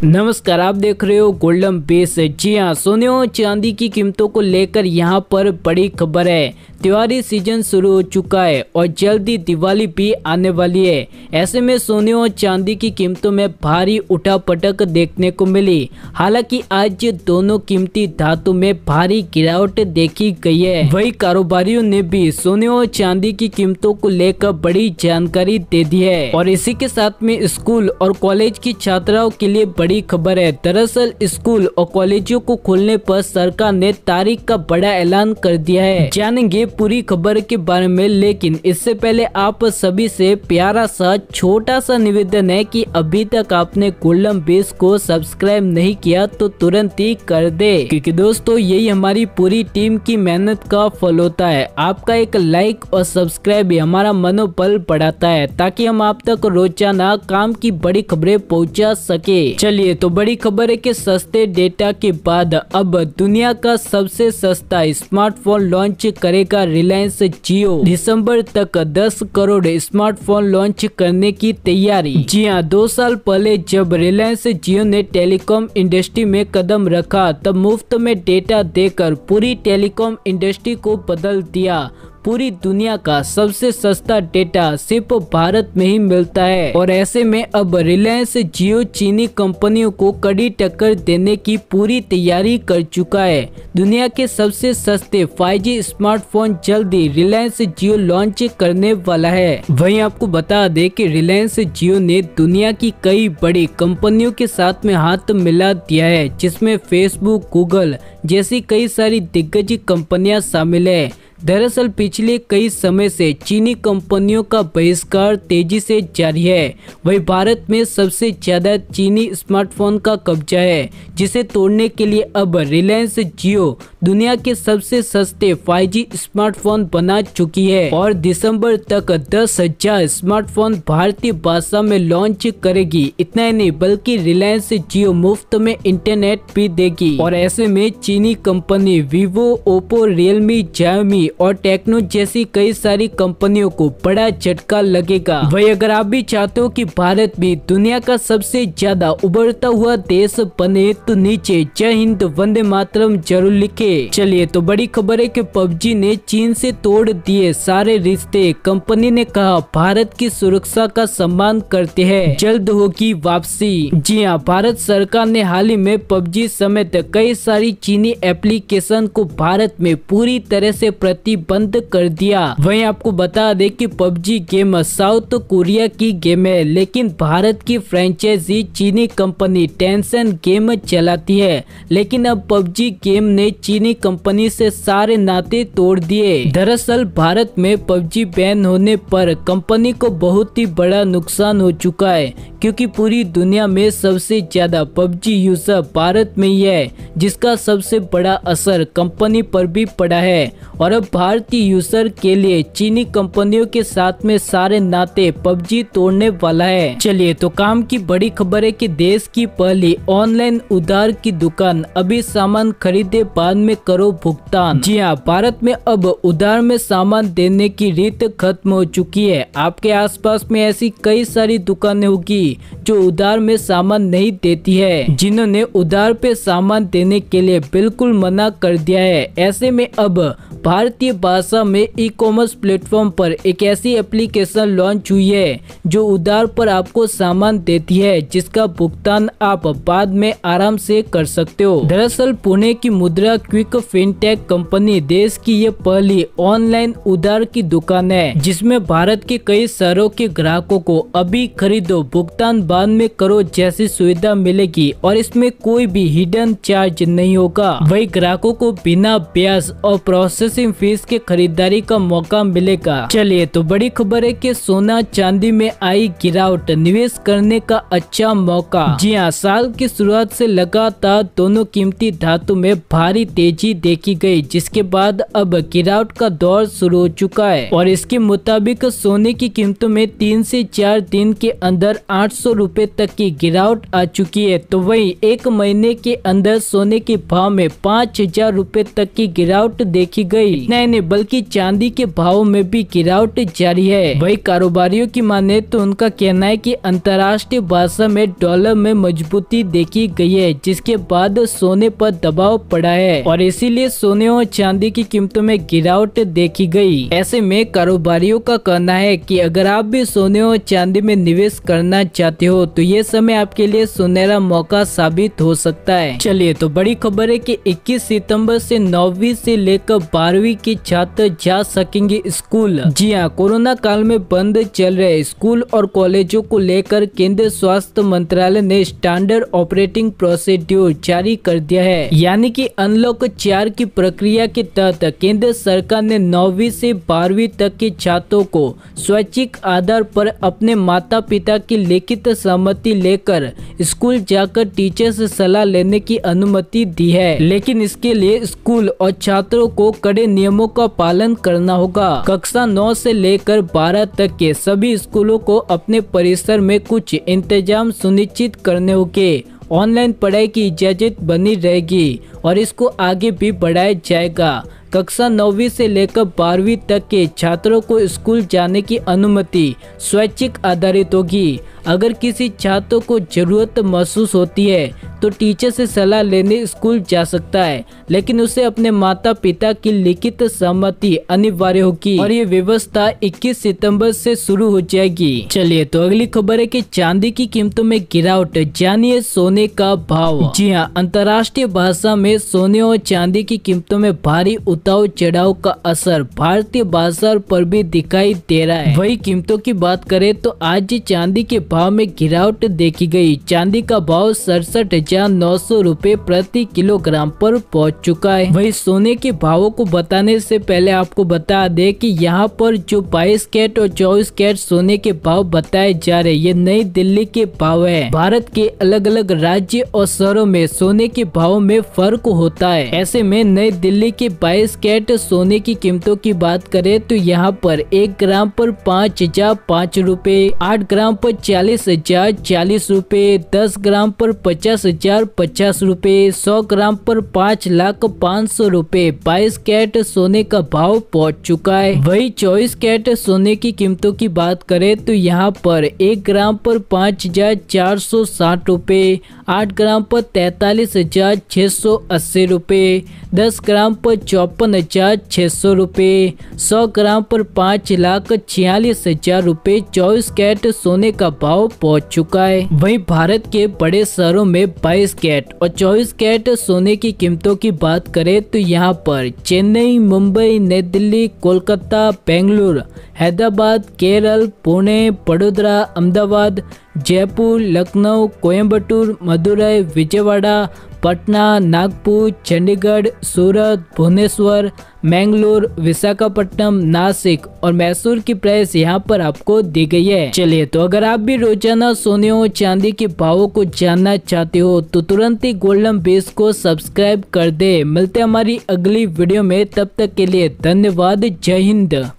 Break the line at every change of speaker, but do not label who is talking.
नमस्कार, आप देख रहे हो गोल्डन बेस। जी हाँ, सोने और चांदी की कीमतों को लेकर यहाँ पर बड़ी खबर है। त्योहारी सीजन शुरू हो चुका है और जल्दी दिवाली भी आने वाली है। ऐसे में सोने और चांदी की कीमतों में भारी उठापटक देखने को मिली। हालांकि आज दोनों कीमती धातु में भारी गिरावट देखी गई है। वही कारोबारियों ने भी सोने और चांदी की कीमतों को लेकर बड़ी जानकारी दे दी है। और इसी के साथ में स्कूल और कॉलेज की छात्राओं के लिए बड़ी खबर है। दरअसल स्कूल और कॉलेजों को खोलने पर सरकार ने तारीख का बड़ा ऐलान कर दिया है। जानेंगे पूरी खबर के बारे में, लेकिन इससे पहले आप सभी से प्यारा सा छोटा सा निवेदन है कि अभी तक आपने गोल्डन बेस को सब्सक्राइब नहीं किया तो तुरंत ही कर दे, क्योंकि दोस्तों यही हमारी पूरी टीम की मेहनत का फल होता है। आपका एक लाइक और सब्सक्राइब ही हमारा मनोबल बढ़ाता है, ताकि हम आप तक रोजाना काम की बड़ी खबरें पहुंचा सके। चलिए, तो बड़ी खबर है कि सस्ते डेटा के बाद अब दुनिया का सबसे सस्ता स्मार्टफोन लॉन्च करेगा रिलायंस जियो। दिसंबर तक 10 करोड़ स्मार्टफोन लॉन्च करने की तैयारी। जी हां, 2 साल पहले जब रिलायंस जियो ने टेलीकॉम इंडस्ट्री में कदम रखा, तब मुफ्त में डेटा देकर पूरी टेलीकॉम इंडस्ट्री को बदल दिया। पूरी दुनिया का सबसे सस्ता डेटा सिर्फ भारत में ही मिलता है। और ऐसे में अब रिलायंस जियो चीनी कंपनियों को कड़ी टक्कर देने की पूरी तैयारी कर चुका है। दुनिया के सबसे सस्ते 5G स्मार्टफोन जल्दी रिलायंस जियो लॉन्च करने वाला है। वहीं आपको बता दें कि रिलायंस जियो ने दुनिया की कई बड़ी कंपनियों के साथ में हाथ मिला दिया है, जिसमें फेसबुक, गूगल जैसी कई सारी दिग्गज कंपनियां शामिल है। दरअसल पिछले कई समय से चीनी कंपनियों का बहिष्कार तेजी से जारी है। वही भारत में सबसे ज्यादा चीनी स्मार्टफोन का कब्जा है, जिसे तोड़ने के लिए अब रिलायंस जियो दुनिया के सबसे सस्ते 5G स्मार्टफोन बना चुकी है और दिसंबर तक 10,000 स्मार्टफोन भारतीय भाषा में लॉन्च करेगी। इतना ही नहीं, बल्कि रिलायंस जियो मुफ्त में इंटरनेट भी देगी। और ऐसे में चीनी company Vivo, Oppo, Realme, Xiaomi और टेक्नो जैसी कई सारी कंपनियों को बड़ा झटका लगेगा। वही अगर आप भी चाहते हो कि भारत भी दुनिया का सबसे ज्यादा उभरता हुआ देश बने, तो नीचे जय हिंद वंदे मातरम जरूर लिखे। चलिए, तो बड़ी खबर है कि पबजी ने चीन से तोड़ दिए सारे रिश्ते। कंपनी ने कहा भारत की सुरक्षा का सम्मान करते हैं, जल्द होगी वापसी। जी हाँ, भारत सरकार ने हाल ही में पबजी समेत कई सारी चीनी एप्लीकेशन को भारत में पूरी तरह से प्रतिबंध कर दिया। वहीं आपको बता दें कि पबजी गेम साउथ कोरिया की गेम है, लेकिन भारत की फ्रेंचाइजी चीनी कंपनी टेंसेंट गेम चलाती है। लेकिन अब पबजी गेम ने चीनी कंपनी से सारे नाते तोड़ दिए। दरअसल भारत में पबजी बैन होने पर कंपनी को बहुत ही बड़ा नुकसान हो चुका है, क्योंकि पूरी दुनिया में सबसे ज्यादा पबजी यूजर भारत में ही है, जिसका सबसे बड़ा असर कंपनी पर भी पड़ा है। और अब भारतीय यूजर के लिए चीनी कंपनियों के साथ में सारे नाते पबजी तोड़ने वाला है। चलिए, तो काम की बड़ी खबर है कि देश की पहली ऑनलाइन उधार की दुकान, अभी सामान खरीदे बाद में करो भुगतान। जी हाँ, भारत में अब उधार में सामान देने की रीत खत्म हो चुकी है। आपके आसपास में ऐसी कई सारी दुकानें होगी जो उधार में सामान नहीं देती है, जिन्होंने उधार पे सामान देने के लिए बिल्कुल मना कर दिया है। ऐसे में अब भारतीय भाषा में ई-कॉमर्स प्लेटफॉर्म पर एक ऐसी एप्लीकेशन लॉन्च हुई है जो उधार पर आपको सामान देती है, जिसका भुगतान आप बाद में आराम से कर सकते हो। दरअसल पुणे की मुद्रा क्विक फिनटेक कंपनी देश की ये पहली ऑनलाइन उधार की दुकान है, जिसमें भारत के कई शहरों के ग्राहकों को अभी खरीदो भुगतान बाद में करो जैसी सुविधा मिलेगी और इसमें कोई भी हिडन चार्ज नहीं होगा। वही ग्राहकों को बिना ब्याज और प्रोसेसिंग फीस के खरीदारी का मौका मिलेगा। चलिए, तो बड़ी खबर है कि सोना चांदी में आई गिरावट, निवेश करने का अच्छा मौका। जी हाँ, साल की शुरुआत से लगातार दोनों कीमती धातु में भारी तेजी देखी गई, जिसके बाद अब गिरावट का दौर शुरू हो चुका है। और इसके मुताबिक सोने की कीमतों में 3 से 4 दिन के अंदर 800 रुपए तक की गिरावट आ चुकी है। तो वही एक महीने के अंदर सोने के भाव में 5,000 रुपए तक की गिरावट देखी गई। इतना ही नहीं बल्कि चांदी के भाव में भी गिरावट जारी है। वही कारोबारियों की माने तो उनका कहना है कि अंतर्राष्ट्रीय बाजार में डॉलर में मजबूती देखी गई है, जिसके बाद सोने पर दबाव पड़ा है और इसीलिए सोने और चांदी की कीमतों में गिरावट देखी गई। ऐसे में कारोबारियों का कहना है कि अगर आप भी सोने और चांदी में निवेश करना चाहते हो तो ये समय आपके लिए सुनहरा मौका साबित हो सकता है। चलिए तो बड़ी खबर है कि 21 सितंबर से 9वीं से लेकर 12वीं के छात्र जा सकेंगे स्कूल। जी हाँ, कोरोना काल में बंद चल रहे स्कूल और कॉलेजों को लेकर केंद्रीय स्वास्थ्य मंत्रालय ने स्टैंडर्ड ऑपरेटिंग प्रोसीड्यूर जारी कर दिया है। यानी कि अनलॉक 4 की प्रक्रिया के तहत केंद्र सरकार ने 9वीं से 12वीं तक के छात्रों को स्वैच्छिक आधार पर अपने माता पिता की लिखित सहमति लेकर स्कूल जाकर टीचर से सलाह लेने की अनुमति दी है। लेकिन इसके लिए स्कूल और छात्रों को कड़े नियमों का पालन करना होगा। कक्षा 9 से लेकर 12 तक के सभी स्कूलों को अपने परिसर में कुछ इंतजाम सुनिश्चित करने होंगे। ऑनलाइन पढ़ाई की इजाजत बनी रहेगी और इसको आगे भी बढ़ाया जाएगा। कक्षा 9वीं से लेकर 12वीं तक के छात्रों को स्कूल जाने की अनुमति स्वैच्छिक आधारित होगी। अगर किसी छात्र को जरूरत महसूस होती है तो टीचर से सलाह लेने स्कूल जा सकता है, लेकिन उसे अपने माता पिता की लिखित सहमति अनिवार्य होगी और ये व्यवस्था 21 सितंबर से शुरू हो जाएगी। चलिए तो अगली खबर है कि चांदी की कीमतों में गिरावट, जानिए सोने का भाव। जी हाँ, अंतर्राष्ट्रीय बाजार में सोने और चांदी की कीमतों में भारी उतार चढ़ाव का असर भारतीय बाजार पर भी दिखाई दे रहा है। वही कीमतों की बात करें तो आज चांदी के भाव में गिरावट देखी गई। चांदी का भाव 67,900 रुपए प्रति किलोग्राम पर पहुंच चुका है। वही सोने के भावों को बताने से पहले आपको बता दे कि यहाँ पर जो 22 कैरेट और 24 कैरेट सोने के भाव बताए जा रहे, ये नई दिल्ली के भाव है। भारत के अलग अलग राज्य और शहरों में सोने के भाव में फर्क होता है। ऐसे में नई दिल्ली के 22 कैरेट सोने की कीमतों की बात करें तो यहाँ पर 1 ग्राम पर 5,005 रुपए, 8 ग्राम पर 40,040 रुपए, 10 ग्राम पर 50,050 रुपए, 100 ग्राम पर 5,05,000 रुपए 22 कैरेट सोने का भाव पहुंच चुका है। वही 24 कैरेट सोने की कीमतों की बात करें तो यहाँ पर 1 ग्राम पर 5,460 रुपए, 8 ग्राम पर 43,680 रुपए, 10 ग्राम पर 54,600 रुपए, 100 ग्राम पर 5,46,000 रुपए 24 कैरेट सोने का भाव पहुंच चुका है। वहीं भारत के बड़े शहरों में 22 कैरेट और 24 कैरेट सोने की कीमतों की बात करें तो यहाँ पर चेन्नई, मुंबई, नई दिल्ली, कोलकाता, बेंगलुरु, हैदराबाद, केरल, पुणे, बड़ोदरा, अहमदाबाद, जयपुर, लखनऊ, कोयम्बटूर, मदुरई, विजयवाड़ा, पटना, नागपुर, चंडीगढ़, सूरत, भुवनेश्वर, मैंगलोर, विशाखापट्टनम, नासिक और मैसूर की प्राइस यहाँ पर आपको दी गई है। चलिए तो अगर आप भी रोजाना सोने और चांदी के भावों को जानना चाहते हो तो तुरंत ही गोल्डन बेस को सब्सक्राइब कर दे। मिलते हैं हमारी अगली वीडियो में, तब तक के लिए धन्यवाद। जय हिंद।